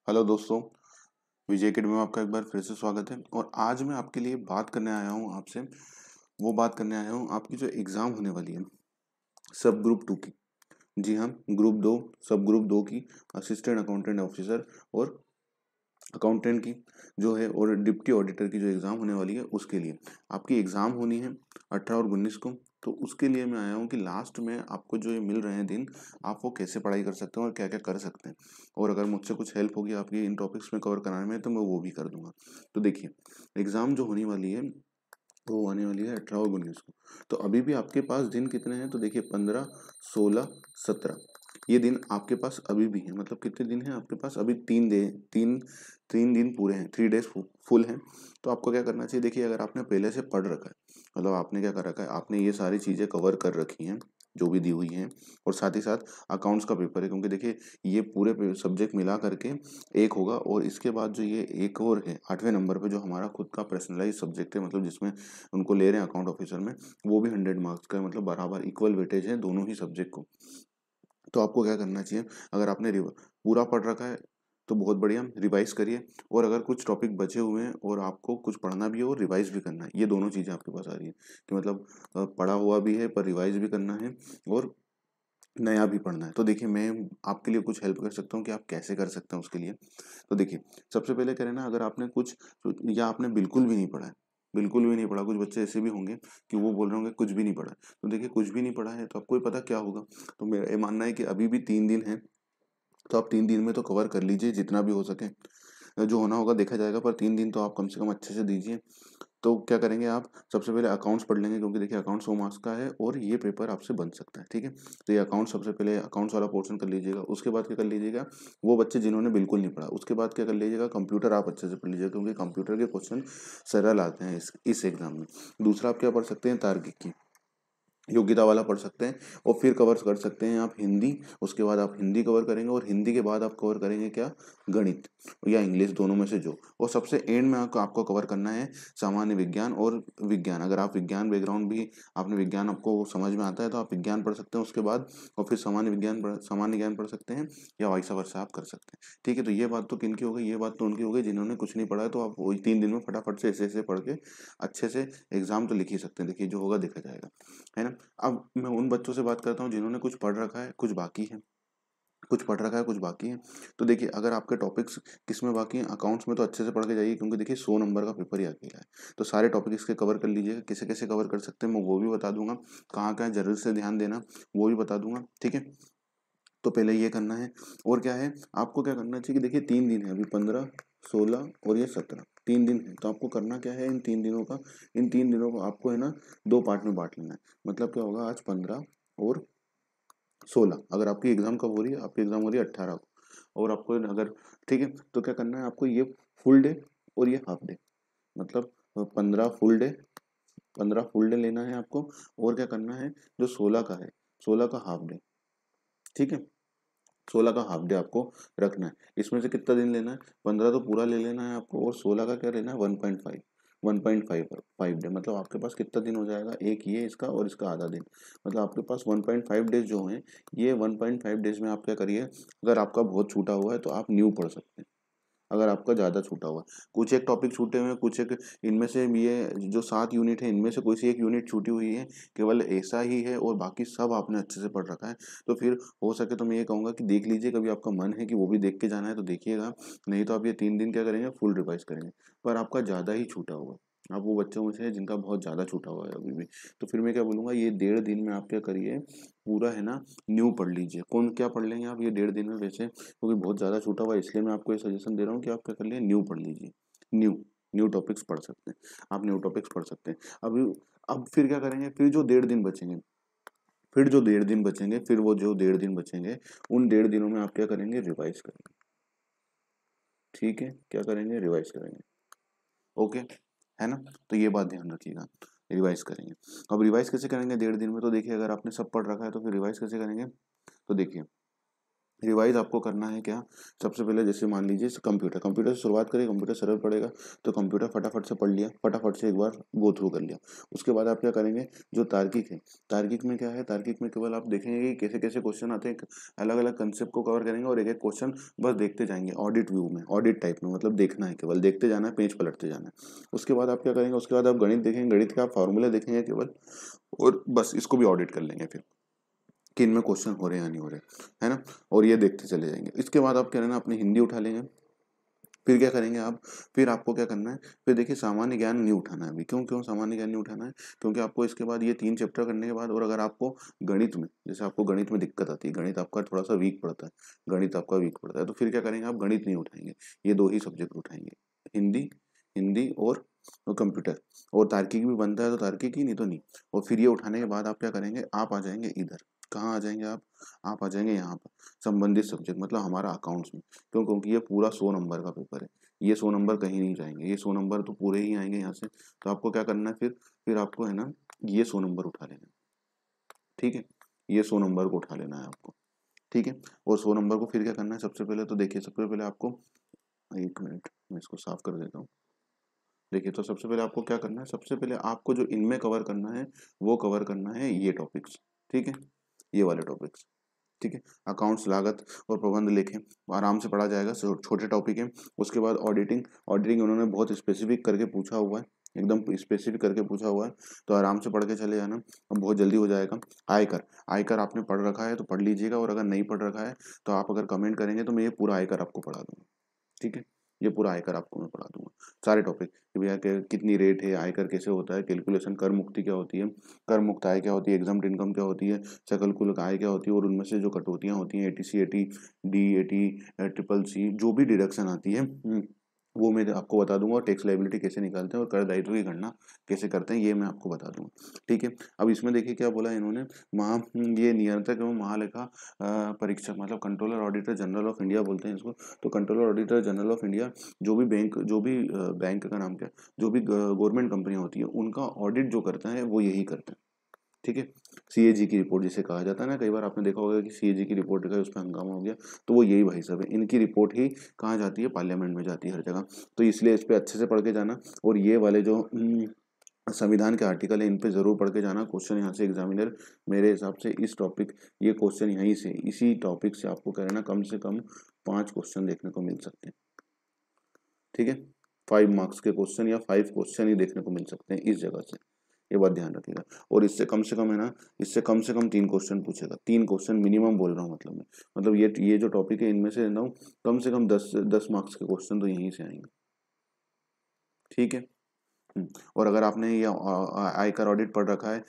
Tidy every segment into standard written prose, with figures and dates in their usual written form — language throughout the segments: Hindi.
हेलो दोस्तों, विजय अकेडमी में आपका एक बार फिर से स्वागत है। और आज मैं आपके लिए बात करने आया हूँ आपसे। वो बात करने आया हूँ आपकी जो एग्ज़ाम होने वाली है सब ग्रुप 2 की। जी हाँ, ग्रुप 2 सब ग्रुप 2 की असिस्टेंट अकाउंटेंट ऑफिसर और अकाउंटेंट की जो है और डिप्टी ऑडिटर की जो एग्ज़ाम होने वाली है उसके लिए आपकी एग्ज़ाम होनी है 18 और 19 को। तो उसके लिए मैं आया हूँ कि लास्ट में आपको जो ये मिल रहे हैं दिन, आप वो कैसे पढ़ाई कर सकते हैं और क्या क्या कर सकते हैं। और अगर मुझसे कुछ हेल्प होगी आपकी इन टॉपिक्स में कवर कराने में तो मैं वो भी कर दूंगा। तो देखिए, एग्ज़ाम जो होने वाली है वो आने वाली है 18 और 19 को। तो अभी भी आपके पास दिन कितने हैं? तो देखिए 15, 16, 17 ये दिन आपके पास अभी भी हैं। मतलब कितने दिन हैं आपके पास? अभी 3 दिन पूरे हैं, 3 डेज फुल हैं। तो आपको क्या करना चाहिए? देखिए, अगर आपने पहले से पढ़ रखा है, मतलब आपने क्या कर रखा है, आपने ये सारी चीज़ें कवर कर रखी हैं जो भी दी हुई हैं। और साथ ही साथ अकाउंट्स का पेपर है, क्योंकि देखिए ये पूरे सब्जेक्ट मिला करके एक होगा। और इसके बाद जो ये एक और है 8वें नंबर पे, जो हमारा खुद का पर्सनलाइज सब्जेक्ट है, मतलब जिसमें उनको ले रहे हैं अकाउंट ऑफिसर में, वो भी 100 मार्क्स का है। मतलब बराबर इक्वल वेटेज है दोनों ही सब्जेक्ट को। तो आपको क्या करना चाहिए? अगर आपने पूरा पढ़ रखा है तो बहुत बढ़िया, रिवाइज करिए। और अगर कुछ टॉपिक बचे हुए हैं और आपको कुछ पढ़ना भी है और रिवाइज भी करना है, ये दोनों चीज़ें आपके पास आ रही है कि मतलब पढ़ा हुआ भी है पर रिवाइज भी करना है और नया भी पढ़ना है। तो देखिए, मैं आपके लिए कुछ हेल्प कर सकता हूँ कि आप कैसे कर सकते हैं उसके लिए। तो देखिए, सबसे पहले करें ना, अगर आपने कुछ या आपने बिल्कुल भी नहीं पढ़ा है, बिल्कुल भी नहीं पढ़ा, कुछ बच्चे ऐसे भी होंगे कि वो बोल रहे होंगे कुछ भी नहीं पढ़ा है। तो देखिए, कुछ भी नहीं पढ़ा है तो आपको ही पता क्या होगा। तो मेरा ये मानना है कि अभी भी 3 दिन है, तो आप 3 दिन में तो कवर कर लीजिए जितना भी हो सके। जो होना होगा देखा जाएगा, पर 3 दिन तो आप कम से कम अच्छे से दीजिए। तो क्या करेंगे आप? सबसे पहले अकाउंट्स पढ़ लेंगे, क्योंकि देखिए अकाउंट्स 100 मार्क्स का है और ये पेपर आपसे बन सकता है, ठीक है? तो ये अकाउंट, सबसे पहले अकाउंट्स वाला पोर्शन कर लीजिएगा। उसके बाद क्या कर लीजिएगा, वो बच्चे जिन्होंने बिल्कुल नहीं पढ़ा, उसके बाद क्या कर लीजिएगा, कंप्यूटर आप अच्छे से पढ़ लीजिएगा, क्योंकि कंप्यूटर के क्वेश्चन सरल आते हैं इस एग्जाम में। दूसरा आप क्या पढ़ सकते हैं? तार्किक की योग्यता वाला पढ़ सकते हैं। और फिर कवर कर सकते हैं आप हिंदी। उसके बाद आप हिंदी कवर करेंगे और हिंदी के बाद आप कवर करेंगे क्या? गणित या इंग्लिश, दोनों में से जो। और सबसे एंड में आपको कवर करना है सामान्य विज्ञान और विज्ञान। अगर आप विज्ञान बैकग्राउंड भी, आपने विज्ञान आपको समझ में आता है तो आप विज्ञान पढ़ सकते हैं उसके बाद। और फिर सामान्य ज्ञान पढ़ सकते हैं, या वैसा वर्षा आप कर सकते हैं। ठीक है, तो ये बात तो किनकी हो गई? ये बात तो उनकी हो गई जिन्होंने कुछ नहीं पढ़ा है। तो आप वही 3 दिन में फटाफट से ऐसे ऐसे पढ़ के अच्छे से एग्जाम तो लिख ही सकते हैं। देखिए, जो होगा देखा जाएगा, है ना? अब मैं उन बच्चों से बात करता हूँ जिन्होंने कुछ पढ़ रखा है, कुछ बाकी है। कुछ पढ़ रखा है, कुछ बाकी है। तो देखिए, अगर आपके टॉपिक्स किस में बाकी हैं, अकाउंट्स में, तो अच्छे से पढ़ के जाइए, क्योंकि देखिए 100 नंबर का पेपर ही अकेला है। तो सारे टॉपिक इसके कवर कर लीजिएगा। कैसे कैसे कवर कर सकते हैं मैं वो भी बता दूंगा, कहाँ कहाँ जरूर से ध्यान देना वो भी बता दूंगा, ठीक है? तो पहले ये करना है। और क्या है, आपको क्या करना चाहिए कि देखिए 3 दिन है अभी, 15, 16 और ये 17, 3 दिन है। तो आपको करना क्या है इन 3 दिनों का? इन 3 दिनों को आपको है ना 2 पार्ट में बांट लेना है। मतलब क्या होगा, आज 15 और 16, अगर आपकी एग्जाम कब हो रही है? आपकी एग्जाम हो रही है 18 को। और आपको अगर, ठीक है, तो क्या करना है आपको, ये फुल डे और ये हाफ डे, मतलब 15 फुल डे लेना है आपको। और क्या करना है, जो 16 का है, 16 का हाफ डे, ठीक है? 16 का हाफ डे आपको रखना है। इसमें से कितना दिन लेना है? 15 तो पूरा ले लेना है आपको, और 16 का क्या लेना है? 1.5 मतलब आपके पास कितना दिन हो जाएगा? एक ये इसका और इसका आधा दिन। मतलब आपके पास 1.5 डेज जो हैं, ये 1.5 डेज में आप क्या करिए, अगर आपका बहुत छूटा हुआ है तो आप न्यू पढ़ सकते हैं। अगर आपका ज़्यादा छूटा हुआ है, कुछ एक टॉपिक छूटे हुए हैं, कुछ एक, इनमें से ये जो 7 यूनिट है इनमें से कोई सी एक यूनिट छूटी हुई है, केवल ऐसा ही है, और बाकी सब आपने अच्छे से पढ़ रखा है। तो फिर हो सके तो मैं ये कहूँगा कि देख लीजिए, कभी आपका मन है कि वो भी देख के जाना है तो देखिएगा। नहीं तो आप ये 3 दिन क्या करेंगे, फुल रिवाइज करेंगे। पर आपका ज़्यादा ही छूटा हुआ, आप वो बच्चों में से हैं जिनका बहुत ज़्यादा छूटा हुआ है अभी भी। तो फिर मैं क्या बोलूँगा, ये 1.5 दिन में आप क्या करिए, पूरा है ना न्यू पढ़ लीजिए। कौन क्या पढ़ लेंगे आप ये 1.5 दिन में? वैसे क्योंकि बहुत ज़्यादा छूटा हुआ है, इसलिए मैं आपको ये सजेशन दे रहा हूँ कि आप क्या कर लिए, न्यू पढ़ लीजिए। न्यू न्यू टॉपिक्स पढ़ सकते हैं, आप न्यू टॉपिक्स पढ़ सकते हैं। अभी, अब फिर क्या करेंगे, फिर जो 1.5 दिन बचेंगे, फिर वो जो 1.5 दिन बचेंगे, उन 1.5 दिनों में आप क्या करेंगे, रिवाइज करेंगे। ठीक है, क्या करेंगे, रिवाइज करेंगे। ओके, है ना? तो ये बात ध्यान रखिएगा, रिवाइज करेंगे। अब रिवाइज कैसे करेंगे 1.5 दिन में? तो देखिए, अगर आपने सब पढ़ रखा है तो फिर रिवाइज कैसे करेंगे? तो देखिए, रिवाइज आपको करना है क्या, सबसे पहले जैसे मान लीजिए कंप्यूटर से शुरुआत करें, कंप्यूटर सरल पड़ेगा तो कंप्यूटर फटाफट से पढ़ लिया, फटाफट से एक बार गो थ्रू कर लिया। उसके बाद आप क्या करेंगे, जो तार्किक है, तार्किक में क्या है, तार्किक में केवल आप देखेंगे कि कैसे कैसे क्वेश्चन आते हैं, अलग अलग कंसेप्ट को कवर करेंगे और एक एक क्वेश्चन बस देखते जाएंगे, ऑडिट व्यू में, ऑडिट टाइप में, मतलब देखना है, केवल देखते जाना है, पेज पलटते जाना है। उसके बाद आप क्या करेंगे, उसके बाद आप गणित देखेंगे, गणित के आप फॉर्मूले देखेंगे केवल, और बस इसको भी ऑडिट कर लेंगे फिर कि इनमें क्वेश्चन हो रहे हैं या नहीं हो रहे, है ना, और ये देखते चले जाएंगे। इसके बाद आप क्या करना, अपनी हिंदी उठा लेंगे। फिर क्या करेंगे आप, फिर आपको क्या करना है, फिर देखिए सामान्य ज्ञान नहीं उठाना है अभी। क्यों क्यों सामान्य ज्ञान नहीं उठाना है, क्योंकि आपको इसके बाद ये 3 चैप्टर करने के बाद, और अगर आपको गणित में, जैसे आपको गणित में दिक्कत आती है, गणित आपका थोड़ा सा वीक पड़ता है, गणित आपका वीक पड़ता है, तो फिर क्या करेंगे आप, गणित नहीं उठाएंगे, ये 2 ही सब्जेक्ट उठाएंगे, हिंदी, हिंदी और कंप्यूटर। और तार्किक भी बनता है तो तार्किक ही, नहीं तो नहीं। और फिर ये उठाने के बाद आप क्या करेंगे, आप आ जाएंगे इधर, कहाँ आ जाएंगे आप आ जाएंगे यहाँ पर, संबंधित सब्जेक्ट, मतलब हमारा अकाउंट्स में। क्यों, क्योंकि ये पूरा 100 नंबर का पेपर है, ये 100 नंबर कहीं नहीं जाएंगे, ये 100 नंबर तो पूरे ही आएंगे यहाँ से। तो आपको क्या करना है, फिर आपको है ना, ये 100 नंबर उठा लेना है, ठीक है, ये 100 नंबर को उठा लेना है आपको, ठीक है। और 100 नंबर को फिर क्या करना है, सबसे पहले तो देखिए, सबसे पहले आपको, 1 मिनट मैं इसको साफ कर देता हूँ। देखिए, तो सबसे पहले आपको क्या करना है, सबसे पहले आपको जो इनमें कवर करना है, वो कवर करना है ये टॉपिक्स, ठीक है, ये वाले टॉपिक्स, ठीक है। अकाउंट्स, लागत और प्रबंध लेखें, आराम से पढ़ा जाएगा, छोटे टॉपिक है। उसके बाद ऑडिटिंग, ऑडिटिंग उन्होंने बहुत स्पेसिफिक करके पूछा हुआ है, एकदम स्पेसिफिक करके पूछा हुआ है, तो आराम से पढ़ के चले जाना, अब बहुत जल्दी हो जाएगा। आयकर, आयकर आपने पढ़ रखा है तो पढ़ लीजिएगा, और अगर नहीं पढ़ रखा है तो आप अगर कमेंट करेंगे तो मैं ये पूरा आयकर आपको पढ़ा दूंगा, ठीक है, ये पूरा आयकर आपको मैं पढ़ा दूंगा, सारे टॉपिक कि भैया कितनी रेट है, आयकर कैसे होता है, कैलकुलेशन, कर मुक्ति क्या होती है, कर मुक्त आय क्या होती है, एग्जाम्प्ट इनकम क्या होती है, सकल कुल आय क्या होती है, और उनमें से जो कटौतियां होती हैं, at C, at D, at triple C, जो भी डिडक्शन आती है, वो मैं आपको बता दूंगा, और टैक्स लाइबिलिटी कैसे निकालते हैं और कर दायित्व की गणना कैसे करते हैं, ये मैं आपको बता दूंगा, ठीक है। अब इसमें देखिए क्या बोला इन्होंने, महा ये नियंत्रक एवं महालेखा परीक्षक, मतलब controller auditor general of India बोलते हैं इसको। तो controller auditor general of India, जो भी बैंक का नाम क्या, जो भी गवर्नमेंट कंपनियां होती है, उनका ऑडिट जो करता है वो यही करता है, ठीक है। सीएजी की रिपोर्ट जिसे कहा जाता है ना, कई बार आपने देखा होगा कि सीएजी की रिपोर्ट दिखाई, उस पर हंगामा हो गया, तो वो यही भाई साहब है, इनकी रिपोर्ट ही कहाँ जाती है, पार्लियामेंट में जाती है, हर जगह। तो इसलिए इस पर अच्छे से पढ़ के जाना, और ये वाले जो संविधान के आर्टिकल है, इन पे जरूर पढ़ के जाना। क्वेश्चन यहाँ से एग्जामिनर मेरे हिसाब से इस टॉपिक, ये क्वेश्चन यहीं से, इसी टॉपिक से आपको कह रहे ना, कम से कम 5 क्वेश्चन देखने को मिल सकते हैं, ठीक है। 5 मार्क्स के क्वेश्चन या 5 क्वेश्चन ही देखने को मिल सकते हैं इस जगह से, ये बात ध्यान रखिएगा। और इससे कम से कम है ना, इससे कम से कम 3 क्वेश्चन पूछेगा, 3 क्वेश्चन मिनिमम बोल रहा हूँ, मतलब मैं, मतलब ये जो टॉपिक है, इनमें से ना कम से कम 10 मार्क्स के क्वेश्चन तो यहीं से आएंगे, ठीक है। और अगर आपने ये आयकर ऑडिट पढ़ रखा है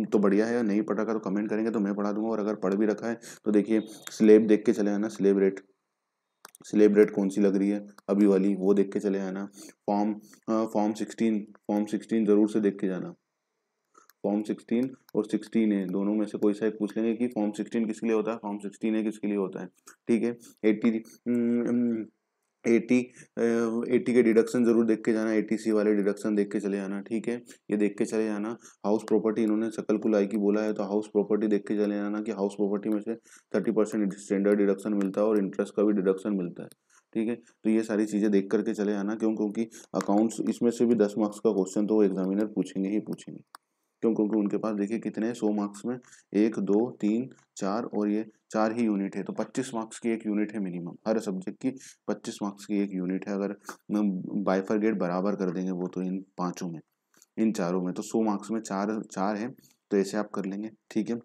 तो बढ़िया है, नहीं पढ़ रखा तो कमेंट करेंगे तो मैं पढ़ा दूंगा, और अगर पढ़ भी रखा है तो देखिए स्लेब देख के चले आना, स्लेब रेट, स्लेब रेट कौन सी लग रही है अभी वाली, वो देख के चले आना। फॉर्म फॉर्म 16 जरूर से देख के जाना, फॉर्म 16 और 16 ए दोनों में से कोई सा एक पूछ लेंगे कि फॉर्म 16 किसके लिए होता है, फॉर्म 16 ए किसके लिए होता है, ठीक है। 80 80 के डिडक्शन जरूर देख के जाना, 80C वाले डिडक्शन देख के चले जाना, ठीक है, ये देख के चले जाना। हाउस प्रॉपर्टी इन्होंने सकल कुल आय की बोला है, तो हाउस प्रॉपर्टी देख के चले जाना कि हाउस प्रॉपर्टी में से 30% स्टैंडर्ड डिडक्शन मिलता है और इंटरेस्ट का भी डिडक्शन मिलता है, ठीक है। तो ये सारी चीजें देख करके चले आना, क्यों, क्योंकि अकाउंट्स इसमें से भी 10 मार्क्स का क्वेश्चन तो वो एग्जामिनर पूछेंगे ही पूछेंगे। क्यों, क्योंकि उनके पास देखिए कितने 100 मार्क्स में 1 2 3 4, और ये 4 ही यूनिट है, तो 25 मार्क्स की एक यूनिट है मिनिमम, हर सब्जेक्ट की 25 मार्क्स की एक यूनिट है। अगर बाइफरगेट बराबर कर देंगे वो, तो इन पांचों में, इन चारों में, तो 100 मार्क्स में चार चार है, तो ऐसे आप कर लेंगे, ठीक है।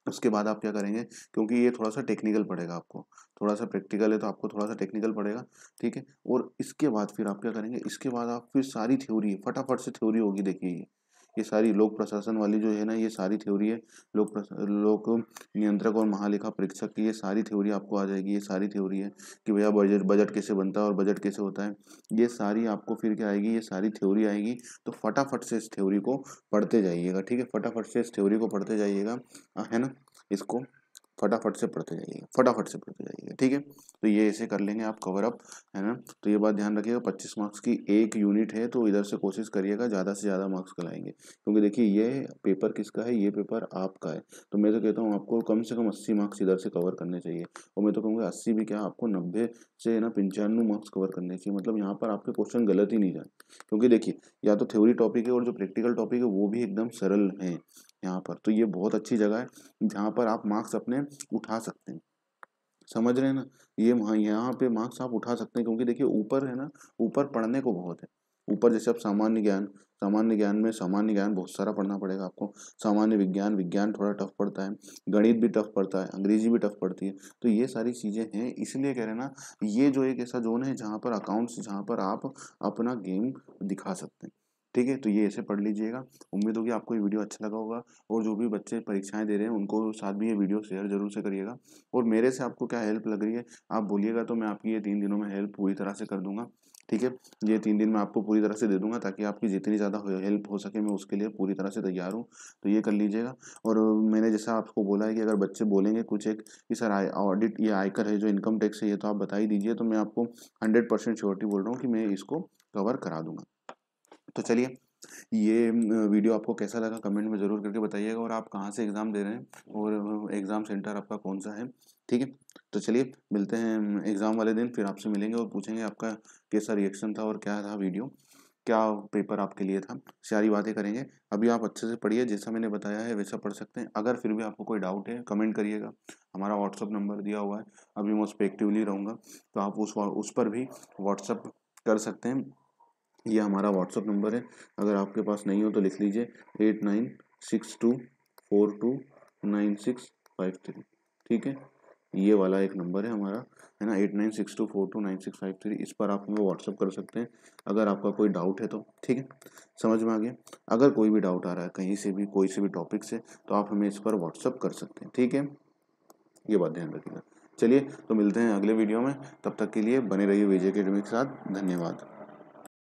उसके बाद आप क्या करेंगे, क्योंकि ये थोड़ा सा टेक्निकल पड़ेगा आपको, थोड़ा सा प्रैक्टिकल है तो आपको थोड़ा सा टेक्निकल पड़ेगा, ठीक है। और इसके बाद फिर आप क्या करेंगे, इसके बाद आप फिर सारी थ्योरी है, फटाफट से थ्योरी होगी, देखिए ये सारी लोक प्रशासन वाली जो है ना, ये सारी थ्योरी है, लोक नियंत्रक और महालेखा परीक्षक की ये सारी थ्योरी आपको आ जाएगी, ये सारी थ्योरी है कि भैया बजट बजट कैसे बनता है और बजट कैसे होता है, ये सारी आपको फिर क्या आएगी, ये सारी थ्योरी आएगी। तो फटाफट से इस थ्योरी को पढ़ते जाइएगा, ठीक है, फटाफट से इस थ्योरी को पढ़ते जाइएगा, है ना। इसको फटाफट से पढ़ते जाइएगा, ठीक है। तो ये ऐसे कर लेंगे आप कवर अप, है ना। तो ये बात ध्यान रखिएगा, 25 मार्क्स की एक यूनिट है, तो इधर से कोशिश करिएगा ज़्यादा से ज़्यादा मार्क्स लाएंगे, क्योंकि देखिए ये पेपर किसका है, ये पेपर आपका है। तो मैं तो कहता हूँ आपको कम से कम 80 मार्क्स इधर से कवर करने चाहिए, और मैं तो कहूँगा 80 भी क्या, आपको 90 से ना 95 मार्क्स कवर करने चाहिए। मतलब यहाँ पर आपके क्वेश्चन गलत ही नहीं जाए, क्योंकि देखिए या तो थ्योरी टॉपिक है और जो प्रैक्टिकल टॉपिक है वो भी एकदम सरल है यहाँ पर। तो ये बहुत अच्छी जगह है जहाँ पर आप मार्क्स अपने उठा सकते हैं, समझ रहे हैं ना। ये वहाँ यहाँ पे मार्क्स आप उठा सकते हैं, क्योंकि देखिए ऊपर है ना, ऊपर पढ़ने को बहुत है। ऊपर जैसे आप सामान्य ज्ञान में सामान्य ज्ञान बहुत सारा पढ़ना पड़ेगा आपको। सामान्य विज्ञान थोड़ा टफ पड़ता है, गणित भी टफ पड़ता है, अंग्रेजी भी टफ पड़ती है। तो ये सारी चीज़ें हैं, इसलिए कह रहे हैं ना, ये जो एक ऐसा जोन है जहाँ पर अकाउंट्स, जहाँ पर आप अपना गेम दिखा सकते हैं, ठीक है। तो ये ऐसे पढ़ लीजिएगा। उम्मीद होगी आपको ये वीडियो अच्छा लगा होगा, और जो भी बच्चे परीक्षाएं दे रहे हैं उनको साथ भी ये वीडियो शेयर जरूर से करिएगा। और मेरे से आपको क्या हेल्प लग रही है आप बोलिएगा, तो मैं आपकी ये 3 दिनों में हेल्प पूरी तरह से कर दूंगा, ठीक है। ये 3 दिन मैं आपको पूरी तरह से दे दूंगा, ताकि आपकी जितनी ज़्यादा हेल्प हो सके, मैं उसके लिए पूरी तरह से तैयार हूँ। तो ये कर लीजिएगा। और मैंने जैसा आपको बोला है कि अगर बच्चे बोलेंगे कुछ एक कि सर ऑडिट, ये आयकर है, जो इनकम टैक्स है, ये तो आप बता ही दीजिए, तो मैं आपको 100% श्योरिटी बोल रहा हूँ कि मैं इसको कवर करा दूंगा। तो चलिए, ये वीडियो आपको कैसा लगा कमेंट में ज़रूर करके बताइएगा, और आप कहाँ से एग्ज़ाम दे रहे हैं, और एग्ज़ाम सेंटर आपका कौन सा है, ठीक है। तो चलिए मिलते हैं एग्ज़ाम वाले दिन, फिर आपसे मिलेंगे और पूछेंगे आपका कैसा रिएक्शन था और क्या था वीडियो, क्या पेपर आपके लिए था, सारी बातें करेंगे। अभी आप अच्छे से पढ़िए, जैसा मैंने बताया है वैसा पढ़ सकते हैं। अगर फिर भी आपको कोई डाउट है कमेंट करिएगा, हमारा व्हाट्सअप नंबर दिया हुआ है, अभी मैं उस पर एक्टिवली रहूँगा, तो आप उस पर भी व्हाट्सअप कर सकते हैं। ये हमारा व्हाट्सअप नंबर है, अगर आपके पास नहीं हो तो लिख लीजिए 8962429653, ठीक है। ये वाला एक नंबर है हमारा, है ना, 8962429653। इस पर आप हमें व्हाट्सअप कर सकते हैं अगर आपका कोई डाउट है तो, ठीक है। समझ में आ गया। अगर कोई भी डाउट आ रहा है कहीं से भी, कोई से भी टॉपिक से, तो आप हमें इस पर व्हाट्सअप कर सकते हैं, ठीक है। ये बात ध्यान रखिएगा। चलिए तो मिलते हैं अगले वीडियो में, तब तक के लिए बने रहिए विजय अकेडमी के साथ। धन्यवाद।